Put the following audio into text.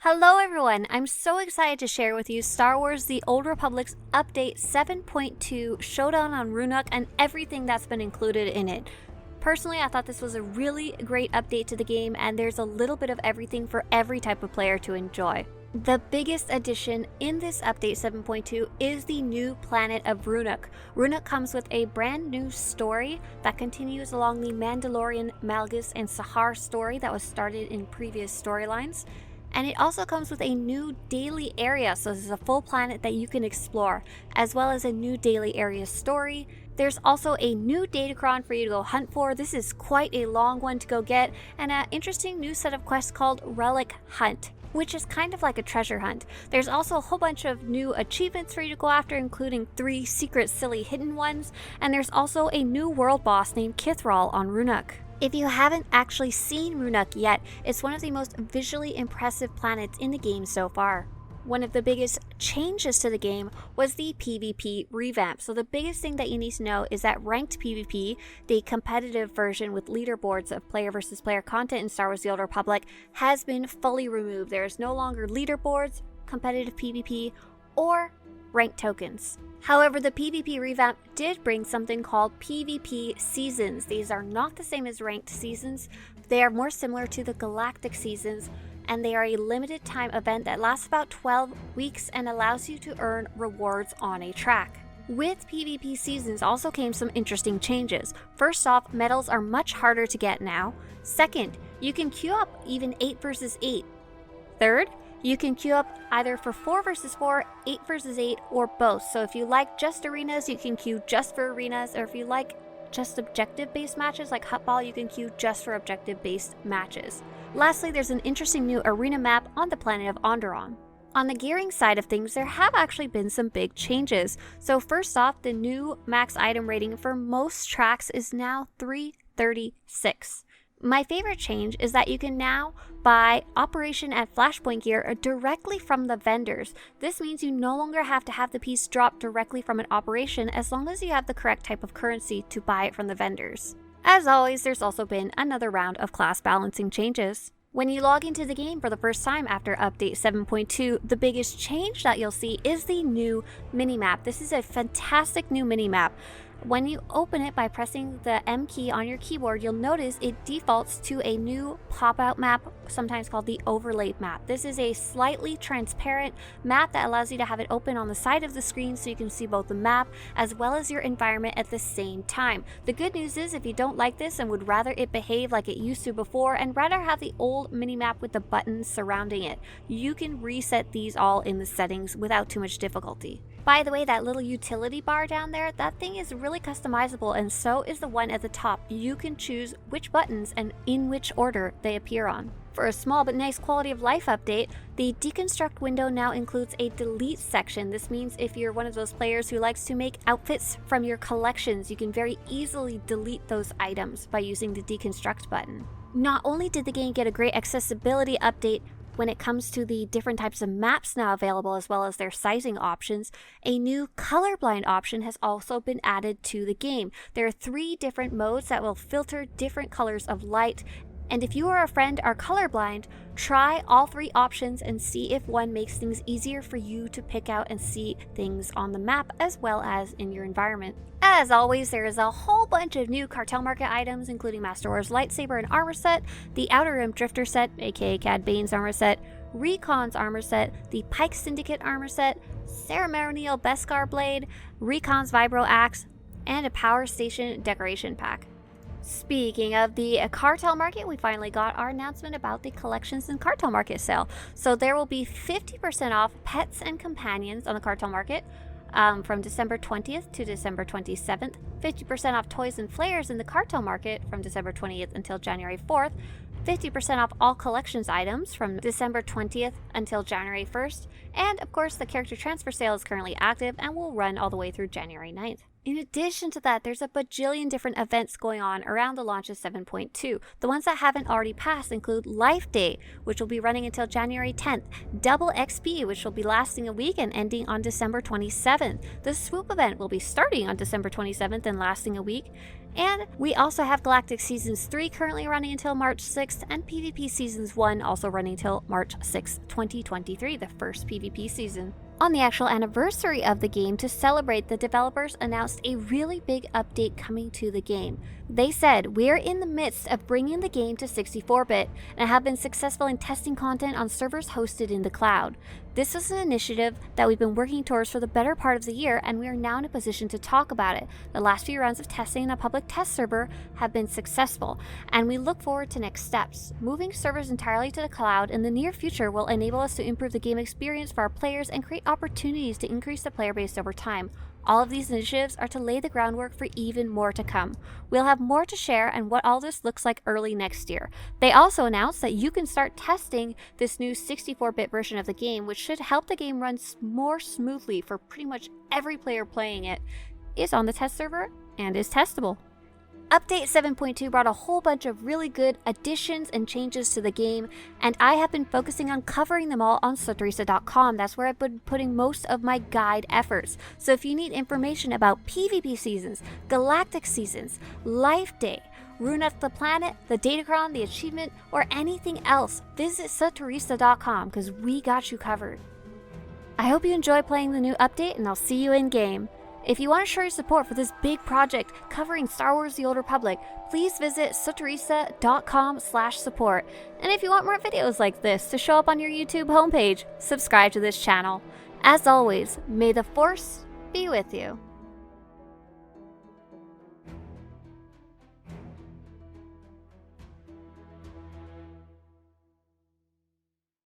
Hello everyone, I'm so excited to share with you Star Wars The Old Republic's Update 7.2 Showdown on Ruhnok and everything that's been included in it. Personally, I thought this was a really great update to the game, and there's a little bit of everything for every type of player to enjoy. The biggest addition in this update 7.2 is the new planet of Ruhnuk. Ruhnuk comes with a brand new story that continues along the Mandalorian, Malgus, and Sahar story that was started in previous storylines. And it also comes with a new daily area, so this is a full planet that you can explore, as well as a new daily area story. There's also a new datacron for you to go hunt for. This is quite a long one to go get, and an interesting new set of quests called Relic Hunt, which is kind of like a treasure hunt. There's also a whole bunch of new achievements for you to go after, including 3 secret silly hidden ones, and there's also a new world boss named Kithrawl on Ruhnok. If you haven't actually seen Ruhnok yet, it's one of the most visually impressive planets in the game so far. One of the biggest changes to the game was the PvP revamp. So the biggest thing that you need to know is that ranked PvP, the competitive version with leaderboards of player versus player content in Star Wars The Old Republic, has been fully removed. There is no longer leaderboards, competitive PvP, or ranked tokens. However, the PvP revamp did bring something called PvP seasons. These are not the same as ranked seasons. They are more similar to the galactic seasons, and they are a limited time event that lasts about 12 weeks and allows you to earn rewards on a track. With PvP seasons also came some interesting changes. First off, medals are much harder to get now. Second, you can queue up even 8 versus 8. Third, you can queue up either for 4 versus 4, 8 versus 8, or both. So if you like just arenas, you can queue just for arenas, or if you like just objective-based matches like Hutball, you can queue just for objective-based matches. Lastly, there's an interesting new arena map on the planet of Onderon. On the gearing side of things, there have actually been some big changes. So first off, the new max item rating for most tracks is now 336. My favorite change is that you can now buy Operation and Flashpoint gear directly from the vendors. This means you no longer have to have the piece dropped directly from an operation as long as you have the correct type of currency to buy it from the vendors. As always, there's also been another round of class balancing changes. When you log into the game for the first time after Update 7.2, the biggest change that you'll see is the new minimap. This is a fantastic new minimap. When you open it by pressing the M key on your keyboard, you'll notice it defaults to a new pop-out map, sometimes called the overlay map. This is a slightly transparent map that allows you to have it open on the side of the screen so you can see both the map as well as your environment at the same time. The good news is if you don't like this and would rather it behave like it used to before and rather have the old minimap with the buttons surrounding it, you can reset these all in the settings without too much difficulty. By the way, that little utility bar down there, that thing is really customizable, and so is the one at the top. You can choose which buttons and in which order they appear on. For a small but nice quality of life update, the deconstruct window now includes a delete section. This means if you're one of those players who likes to make outfits from your collections, you can very easily delete those items by using the deconstruct button. Not only did the game get a great accessibility update when it comes to the different types of maps now available as well as their sizing options, a new colorblind option has also been added to the game. There are 3 different modes that will filter different colors of light, and if you or a friend are colorblind, try all 3 options and see if one makes things easier for you to pick out and see things on the map as well as in your environment. As always, there is a whole bunch of new Cartel Market items, including Master War's lightsaber and armor set, the Outer Rim Drifter set, aka Cad Bane's armor set, Recon's armor set, the Pike Syndicate armor set, Ceremonial Beskar blade, Recon's Vibro axe, and a Power Station decoration pack. Speaking of the Cartel Market, we finally got our announcement about the Collections and Cartel Market sale. So there will be 50% off pets and companions on the Cartel Market from December 20th to December 27th, 50% off toys and flares in the Cartel Market from December 20th until January 4th, 50% off all collections items from December 20th until January 1st, and of course the character transfer sale is currently active and will run all the way through January 9th. In addition to that, there's a bajillion different events going on around the launch of 7.2. The ones that haven't already passed include Life Day, which will be running until January 10th, Double XP, which will be lasting a week and ending on December 27th. The Swoop event will be starting on December 27th and lasting a week. And we also have Galactic Seasons 3 currently running until March 6th, and PvP Seasons 1 also running until March 6th, 2023, the first PvP season. On the actual anniversary of the game, to celebrate, the developers announced a really big update coming to the game. They said, "We're in the midst of bringing the game to 64-bit and have been successful in testing content on servers hosted in the cloud. This is an initiative that we've been working towards for the better part of the year, and we are now in a position to talk about it. The last few runs of testing in a public test server have been successful, and we look forward to next steps. Moving servers entirely to the cloud in the near future will enable us to improve the game experience for our players and create opportunities to increase the player base over time. All of these initiatives are to lay the groundwork for even more to come. We'll have more to share and what all this looks like early next year." They also announced that you can start testing this new 64-bit version of the game, which should help the game run more smoothly for pretty much every player playing it, is on the test server, and is testable. Update 7.2 brought a whole bunch of really good additions and changes to the game, and I have been focusing on covering them all on Swtorista.com. That's where I've been putting most of my guide efforts. So if you need information about PvP seasons, Galactic Seasons, Life Day, Ruhnok the planet, the datacron, the achievement, or anything else, visit Swtorista.com because we got you covered. I hope you enjoy playing the new update, and I'll see you in game. If you want to show your support for this big project covering Star Wars The Old Republic, please visit Swtorista.com/support. And if you want more videos like this to show up on your YouTube homepage, subscribe to this channel. As always, may the Force be with you.